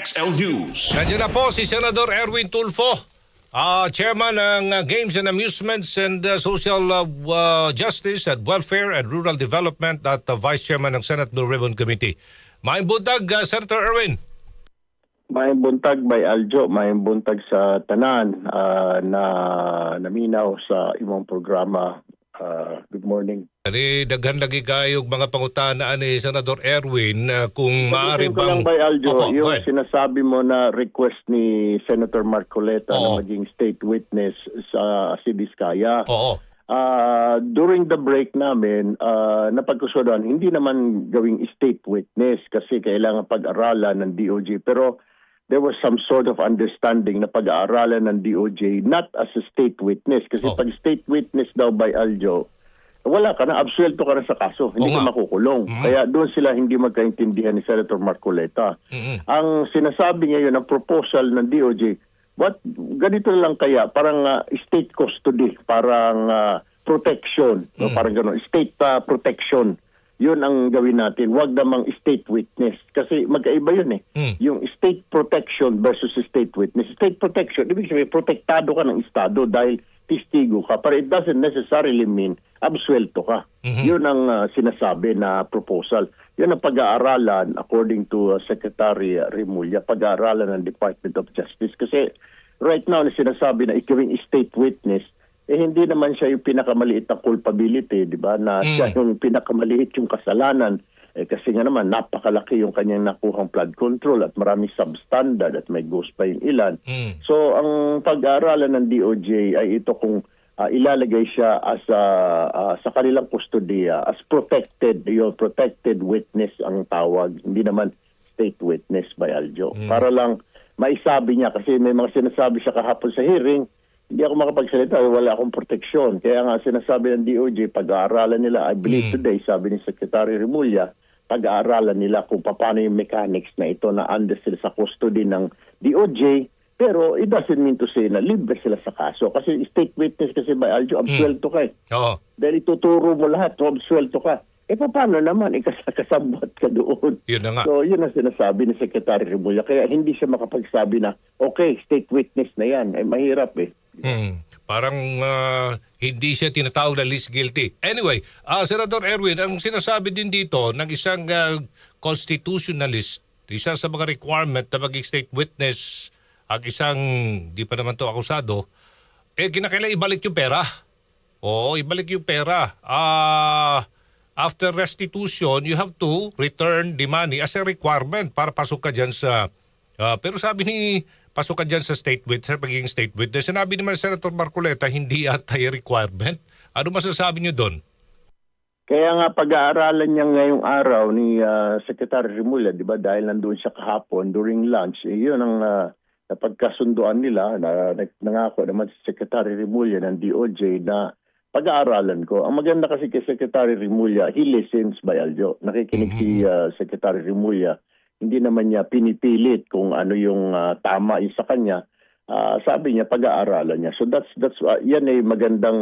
XL News. Nandiyan na po si Senador Erwin Tulfo, Chairman ng Games and Amusements and Social Justice and Welfare and Rural Development at Vice Chairman ng Senate Blue Ribbon Committee. Maayong buntag, Senator Erwin. Maayong buntag by Aljo, maayong buntag sa tanan na naminaw sa imong programa. Good morning. Daghan lagi kayo mga pangutanaan ni Senador Erwin kung maaari bang... lang by Aljo, yung sinasabi mo na request ni Senator Marcoleta na maging state witness sa Diskaya. Oo. During the break namin, napagkusudan, hindi naman gawing state witness kasi kailangan pag-aralan ng DOJ. Pero there was some sort of understanding na pag-aaralan ng DOJ not as a state witness. Kasi pag state witness daw by Aljo, wala ka na, absuelto ka na sa kaso. Hindi ka makukulong. Kaya doon sila hindi magkaintindihan ni Senator Marcoleta. Ang sinasabi ngayon, ang proposal ng DOJ, ganito lang kaya, parang state custody, parang protection, no? Parang gano'n, state protection. Yun ang gawin natin. Huwag namang state witness. Kasi magkaiba yun eh. Yung state protection versus state witness. State protection, ibig sabihin, protektado ka ng Estado dahil testigo ka. Pero it doesn't necessarily mean absuelto ka. Yun ang sinasabi na proposal. Yun ang pag-aaralan according to Secretary Remulla, pag-aaralan ng Department of Justice. Kasi right now na sinasabi na ikawing state witness, hindi naman siya yung pinakamaliit na culpability, di ba? Na siya yung pinakamaliit yung kasalanan. Kasi nga naman, napakalaki yung kanyang nakuhang flood control at maraming substandard at may ghost pa yung ilan. So, ang pag-aaralan ng DOJ ay ito kung ilalagay siya as sa kanilang kustudiya as protected witness ang tawag. Hindi naman state witness by Aljo. Para lang maisabi niya, kasi may mga sinasabi siya kahapon sa hearing, hindi ako makapagsalita, wala akong proteksyon. Kaya nga sinasabi ng DOJ, pag-aaralan nila, I believe today, sabi ni Secretary Remulla, pag-aaralan nila kung paano yung mechanics na ito na under sila sa custody ng DOJ. Pero it doesn't mean to say na libre sila sa kaso. Kasi state witness kasi by Aljo, absuelto ka eh. Dahil ituturo mo lahat, so absuelto ka. Paano naman, kasabot ka doon. Yun na nga. So, yun ang sinasabi ni Secretary Remulla. Kaya hindi siya makapagsabi na, okay, state witness na yan. Mahirap eh. Parang hindi siya tinatawag na least guilty. Anyway, Senator Erwin, ang sinasabi din dito ng isang constitutionalist, isa sa mga requirement na maging state witness, ang isang, di pa naman to akusado, kinakailangan ibalik yung pera. Oo, ibalik yung pera. After restitution, you have to return the money as a requirement para pasok ka dyan sa... pero sabi ni pasok ka dyan sa state witness, sa pagiging state witness. Sinabi naman Senator Marcoleta, hindi ata yung requirement. Ano masasabi niyo doon? Kaya nga pag-aaralan niya ngayong araw ni Secretary Remulla, di ba, dahil nandoon siya kahapon during lunch, yun ang napagkasunduan nila, nangako naman si Secretary Remulla ng DOJ na pag-aaralan ko. Ang maganda kasi kay Secretary Remulla, he listens by Aljo. Nakikinig si Secretary Remulla. Hindi naman niya pinipilit kung ano yung tama yung sa kanya. Sabi niya, pag-aaralan niya. So that's yan ay magandang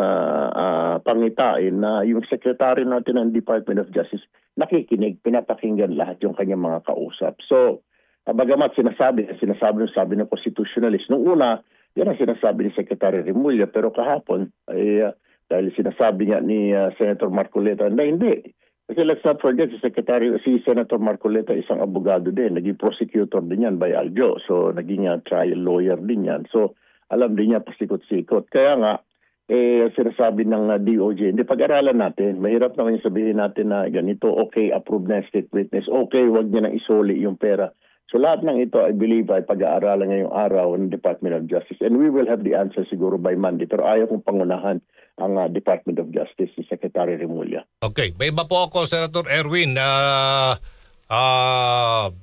pangitain na yung Secretary natin ng Department of Justice nakikinig, pinapakinggan lahat yung kanyang mga kausap. So, bagamat sinasabi ng constitutionalist. Nung una, yan ang sinasabi ni Secretary Remulla. Pero kahapon, dahil sinasabi nga ni Senator Marcoleta na hindi. Kasi let's not forget, si Senator Marcoleta isang abogado din. Naging prosecutor din yan by Aljo. So naging trial lawyer din yan. So alam din niya pasikot-sikot. Kaya nga, sinasabi ng DOJ, hindi pag-aralan natin. Mahirap naman yung sabihin natin na ganito, okay, approve na state witness. Okay, wag niya nang isoli yung pera. So lahat ng ito, I believe, ay pag-aaralan ngayong araw ng Department of Justice. And we will have the answer siguro by Monday. Pero ayaw kong pangunahan ang Department of Justice, si Secretary Remulla. Okay. May iba po ako, Senator Erwin,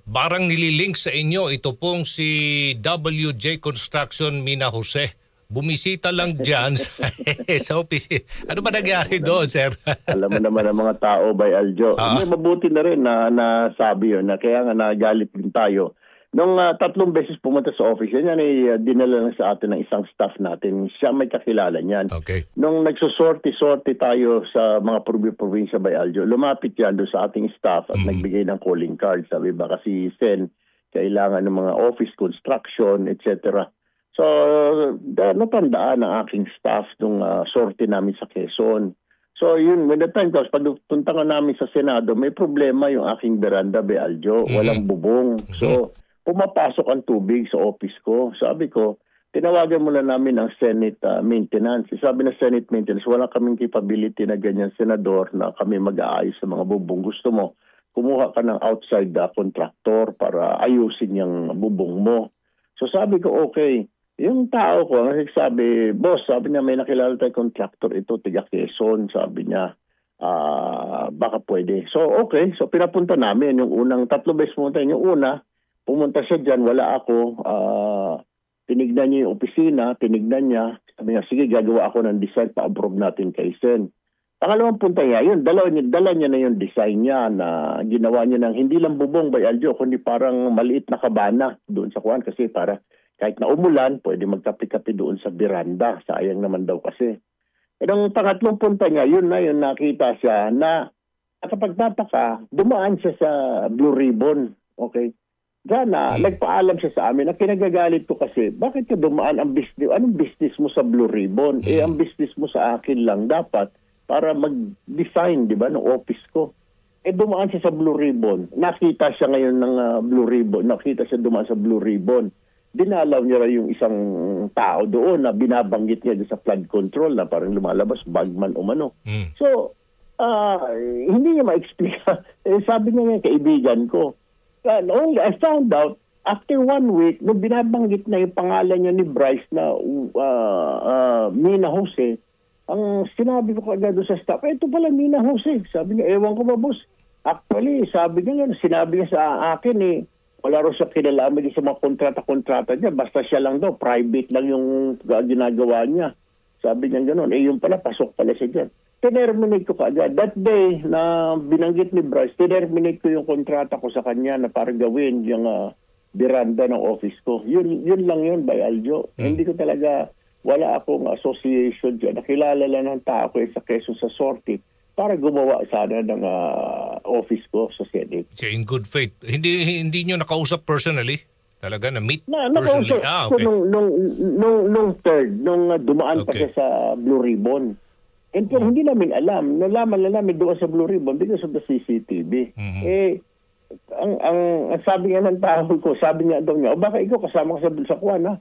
barang nililink sa inyo, ito pong si WJ Construction Mina Jose. Bumisita lang dyan sa opisina. Ano ba nangyari doon, sir? Alam mo naman ang mga tao by Aljo. Mabuti na rin na sabi yun, na kaya nga nagalit din tayo. Nung 3 beses pumunta sa office, yan ay dinala lang sa atin ng isang staff natin. Siya may kakilala niyan. Okay. Nung nagsusorti-sorti tayo sa mga probinsya by Aljo, lumapit yan doon sa ating staff at nagbigay ng calling card. Sabi ba kasi Sen, kailangan ng mga office construction, etc. So, natandaan ng aking staff nung sortie namin sa Quezon. So, yun, when the time comes, pag punta nga namin sa Senado, may problema yung aking veranda, Aljo. Walang bubong. So, pumapasok ang tubig sa office ko. Sabi ko, tinawagan muna namin ang Senate maintenance. Sabi na Senate maintenance, wala kaming capability na ganyan, Senador, na kami mag-aayos sa mga bubong. Gusto mo, kumuha ka ng outside contractor para ayusin yung bubong mo. So sabi ko, okay. Yung tao ko, nagsabi, boss, sabi niya, may nakilala tayong contractor ito, tiga Quezon, sabi niya, baka pwede. So okay, so pinapunta namin yung unang 3 beses pumunta. Yung una, pumunta siya dyan, wala ako, tinignan niya yung opisina, tinignan niya, sabi niya, sige, gagawa ako ng design, pa-approve natin kay Sen. Pangalawang punta niya, yun, dala niya na yung design niya na ginawa niya ng hindi lang bubong by Aljo, kundi parang maliit na kabana doon sa kuwan kasi para kahit na umulan, pwede magkape-kape doon sa veranda. Sayang naman daw kasi. E nung pangatlong punta niya, yun nakita siya na nakapagtataka, dumaan siya sa Blue Ribbon. Okay? Gana, nagpaalam siya sa amin na kinagagalit ko kasi, bakit ka dumaan ang business? Anong business mo sa Blue Ribbon? Ang business mo sa akin lang dapat para mag-design, di ba, ng office ko. Dumaan siya sa Blue Ribbon. Nakita siya ngayon ng Blue Ribbon. Nakita siya dumaan sa Blue Ribbon. Dinalaw niya yung isang tao doon na binabanggit niya sa flood control na parang lumalabas, bagman umano. So, hindi niya ma-explain. Sabi niya nga, kaibigan ko, only I found out after 1 week, nung binabanggit na yung pangalan niya ni Bryce na Mina Jose, ang sinabi ko kagad sa staff, ito pala Mina Jose. Sabi niya, ewan ko ba boss? Actually, sabi niya, sinabi niya sa akin wala rin siya kinalaman sa mga kontrata-kontrata niya. Basta siya lang daw, private lang yung ginagawa niya. Sabi niya gano'n. Yung pala, pasok pala siya dyan. Tinerminate ko kaagad. That day na binanggit ni Bryce, tinerminate ko yung kontrata ko sa kanya na para gawin yung veranda ng office ko. Yun lang yun, by Aljo. Hindi ko talaga, wala akong association dyan. Nakilala lang ng tao ko sa Quezon sa sortie para gumawa sana ng office ko sa Senate. So in good faith, hindi niyo nakausap personally? Talaga na-meet personally? Okay. Nung third, nung dumaan pa siya sa Blue Ribbon. And hindi namin alam. Nalaman na namin doon sa Blue Ribbon because of the CCTV. Ang sabi nga ng tao ko, sabi nga daw niya, baka ikaw kasama ka sa kuwan ha?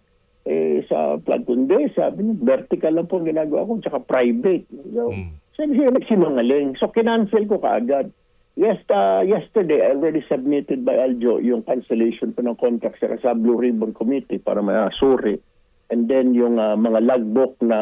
Sa flood control, sabi niya, vertical lang po ginagawa ko, tsaka private. So, sabi siya, nagsinungaling. So, kinancel ko kaagad. Yesterday, I already submitted by Aljo yung cancellation po ng contract sa Blue Ribbon Committee para masuri. And then, yung mga logbook na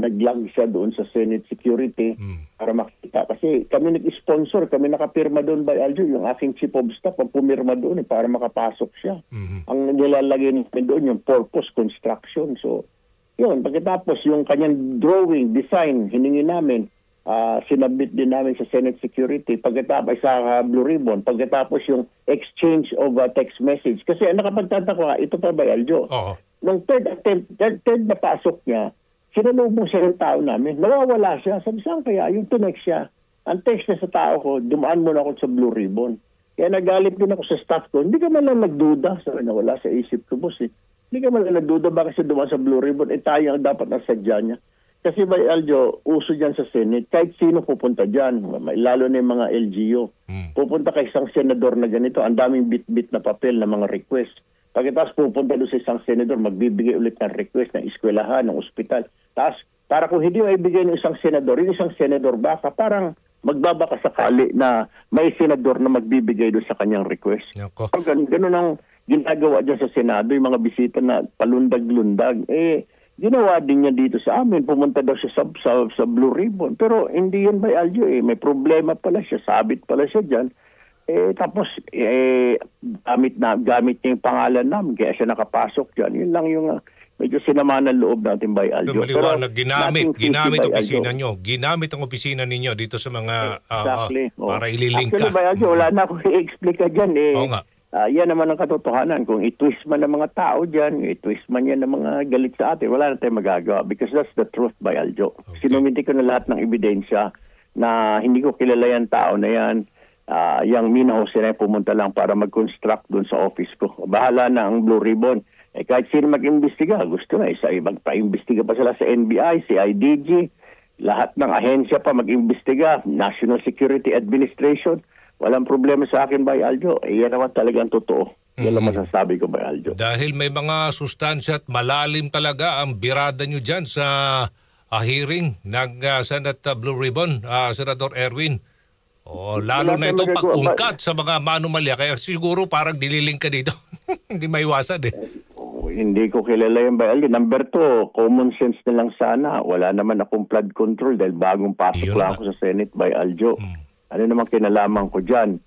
nag-log siya doon sa Senate Security para makita. Kasi kami nag-sponsor, kami nakapirma doon by Aljo. Yung aking chief of staff, ang pumirma doon para makapasok siya. Ang nilalagay namin doon, yung purpose construction. So, yun. Pagkatapos, yung kanyang drawing, design, hiningi namin. Sinabit din namin sa Senate Security pagkatapos sa Blue Ribbon, pagkatapos yung exchange of text message. Kasi nakapagtataka, ito pa ba, Aljo? Nung third na pasok niya, sinalubong siya ng tao namin. Nawawala siya. Sabi, saan kaya? Yung tinext siya. Ang text niya sa tao ko, dumaan muna ako sa Blue Ribbon. Kaya nagalit din ako sa staff ko. Hindi ka man lang nagduda. Sabi na wala sa isip ko, boss. Hindi ka man lang nagduda bakit siya dumaan sa Blue Ribbon. Tayo ang dapat nasadya niya. Kasi by Aljo, uso dyan sa Senate, kahit sino pupunta dyan, lalo na yung mga LGU. Pupunta kay isang senador na ganito, ang daming bit-bit na papel na mga request. Pagkatapos pupunta doon sa isang senador, magbibigay ulit ng request ng eskwelahan, ng ospital. Tapos, para kung hindi maibigay ng isang senador, yung isang senador baka parang magbabaka sakali na may senador na magbibigay doon sa kanyang request. Ganun ang ginagawa dyan sa Senado, yung mga bisita na palundag-lundag. Ginawa din niya dito sa amin. Pumunta daw siya sa Blue Ribbon. Pero hindi yun by Aljo. May problema pala siya. Sabit pala siya dyan. Tapos, gamit niya yung pangalan namin. Kaya siya nakapasok dyan. Yun lang yung medyo sinama ng loob natin by Aljo. Maliwanag, ginamit opisina nyo. Ginamit ang opisina ninyo dito sa mga exactly. Para ililink ka. Actually by Aljo, wala na akong i-explain ka dyan. Oo nga. Yan naman ang katotohanan. Kung i-twist man ng mga tao dyan, i-twist man yan ng mga galit sa atin, wala na tayong magagawa because that's the truth by Aljo. Okay. Sinumiti ko na lahat ng ebidensya na hindi ko kilala yung tao na yan. yung Mina Jose na pumunta lang para mag-construct doon sa office ko. Bahala na ang Blue Ribbon. Kahit sino mag-imbestiga, gusto na. Magpa-imbestiga pa sila sa NBI, CIDG, lahat ng ahensya pa mag-imbestiga, National Security Administration. Walang problema sa akin, Bay Aljo. Yan naman talagang totoo. Yan lang masasabi ko, Bay Aljo. Dahil may mga sustansya at malalim talaga ang birada nyo dyan sa hearing ng Senate Blue Ribbon, Senator Erwin. Lalo na ito pag-ungkat sa mga manomalya. Kaya siguro parang dililing ka dito. Hindi maiwasan eh. Hindi ko kilala yung Bay Aljo. Number 2, common sense na lang sana. Wala naman akong flood control dahil bagong pasok lang ako sa Senate, Bay Aljo. Ano naman kinalaman ko dyan?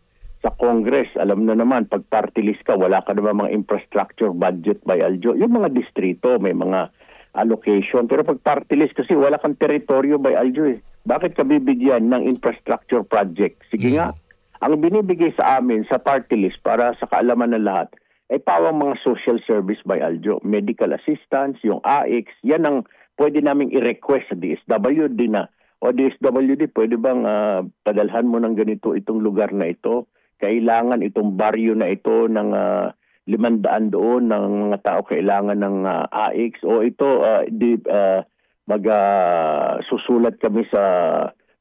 Sa Congress, alam na naman, pag party list ka, wala ka naman mga infrastructure budget, Bay Aljo. Yung mga distrito, may mga allocation. Pero pag party list kasi wala kang teritoryo, Bay Aljo eh. Bakit ka bibigyan ng infrastructure project? Sige nga, ang binibigay sa amin sa party list para sa kaalaman ng lahat, ay pawang mga social service, Bay Aljo. Medical assistance, yung AIX, yan ang pwede naming i-request sa DSWD na, o DSWD, pwede bang padalhan mo ng ganito itong lugar na ito? Kailangan itong baryo na ito ng 500 doon ng mga tao kailangan ng AIX o ito susulat kami sa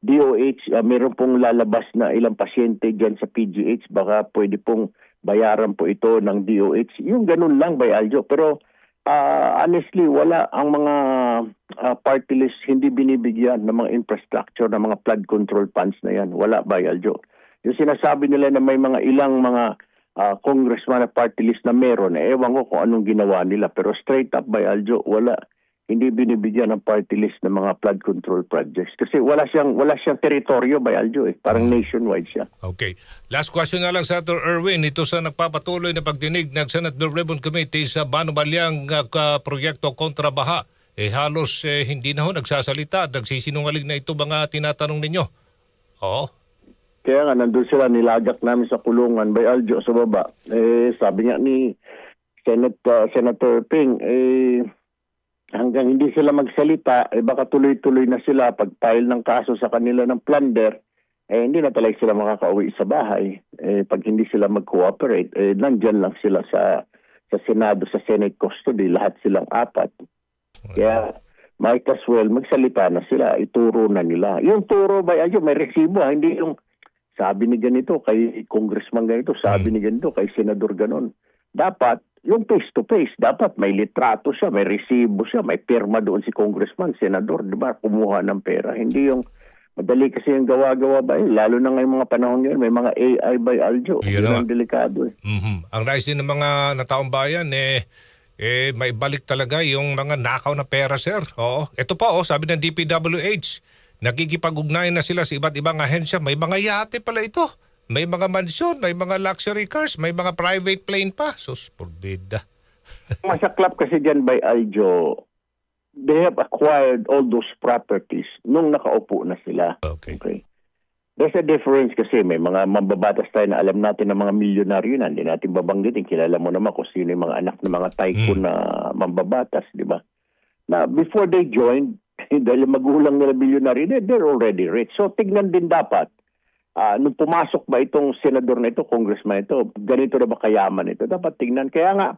DOH, meron pong lalabas na ilang pasyente dyan sa PGH, baka pwede pong bayaran po ito ng DOH. Yung ganun lang, Bay Aljo. Pero honestly, wala ang mga party list hindi binibigyan ng mga infrastructure, ng mga flood control funds na yan. Wala, Bay Aljo. Yung sinasabi nila na may mga ilang mga congressman na party list na meron, ewan ko kung anong ginawa nila. Pero straight up, Bay Aljo, wala. Hindi binibigyan ng party list ng mga flood control projects. Kasi wala siyang teritoryo, Bay Aljo eh. Parang nationwide siya. Okay. Last question na lang, Senator Erwin. Ito sa nagpapatuloy na pagdinig ng Senate Blue Ribbon Committee sa Banumalyang proyekto kontra baha. Halos hindi na ho nagsasalita at nagsisinungaling na ito mga tinatanong ninyo. Oo. Kaya nga, nandun sila, nilagak namin sa kulungan, Bay Aljo, sa baba. Sabi nga ni Senator Ping, hanggang hindi sila magsalita, baka tuloy-tuloy na sila pag-file ng kaso sa kanila ng plunder, hindi na talaga sila makakauwi sa bahay. Pag hindi sila mag-cooperate, nandyan lang sila sa Senado, sa Senate custody, lahat silang 4. Kaya might as well magsalita na sila, ituro na nila. Yung turo, Bay Aljo, may resibo, hindi yung sabi ni ganito kay congressman ganito, sabi ni ganito kay senador ganon. Dapat yung face-to-face, dapat may litrato siya, may resibo siya, may pirma doon si congressman, senador, di ba, kumuha ng pera. Hindi yung madali kasi yung gawa-gawa ba lalo na ngayong mga panahon ngayon, may mga AI, Bay Aljo. Yun ang delikado eh. Ang nais din ng mga nataong bayan, may balik talaga yung mga nakaw na pera, sir. Oo. Ito pa, sabi ng DPWH, nakikipag-ugnayan na sila sa iba't ibang ahensya. May mga yate pala ito. May mga mansyon, may mga luxury cars, may mga private plane pa. Sus, porbida. Masaklap kasi dyan, Bay Aljo, they have acquired all those properties nung nakaupo na sila. Okay. There's a difference kasi may mga mambabatas tayo na alam natin ng mga milyonaryo na hindi natin babanggitin. Kilala mo naman kung sino yung mga anak ng mga tycoon na mambabatas, di ba? Na before they joined, dahil magulang nila milyonaryo, they're already rich. So tignan din dapat, nung pumasok ba itong senador na ito, congressman ito, ganito na ba kayaman ito? Dapat tignan. Kaya nga,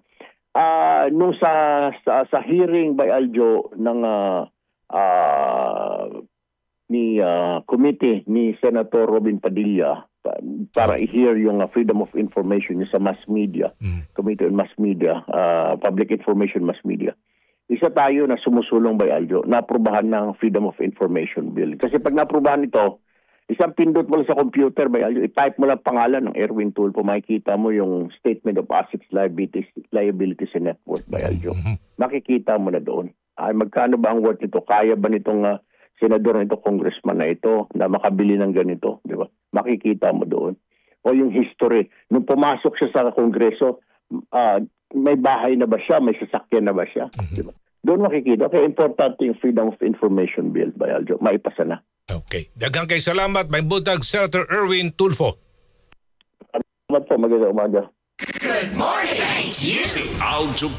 nung sa hearing by Aljo ng committee ni Senator Robin Padilla para i-hear yung freedom of information sa mass media, Committee on Mass Media, Public Information Mass Media. Isa tayo na sumusulong by Aljo, naaprubahan ng Freedom of Information Bill. Kasi pag naaprubahan ito, isang pindot mo lang sa computer by Aljo, i-type mo lang pangalan ng Erwin Tulfo, makikita mo yung Statement of Assets, Liabilities and Net Worth by Aljo. Makikita mo na doon. Ay, magkano ba ang worth nito? Kaya ba nitong senador na ito, congressman na ito, na makabili ng ganito? Di ba? Makikita mo doon. O yung history. Nung pumasok siya sa Kongreso, may bahay na ba siya? May sasakyan na ba siya? Diba? Doon makikita. Kaya importante yung Freedom of Information Bill by Aljo. Maipasa na. Okay. Daghang kay salamat. May butag Senator Erwin Tulfo. Salamat po. Magandang umaga. Good morning. Thank you. Si Aljo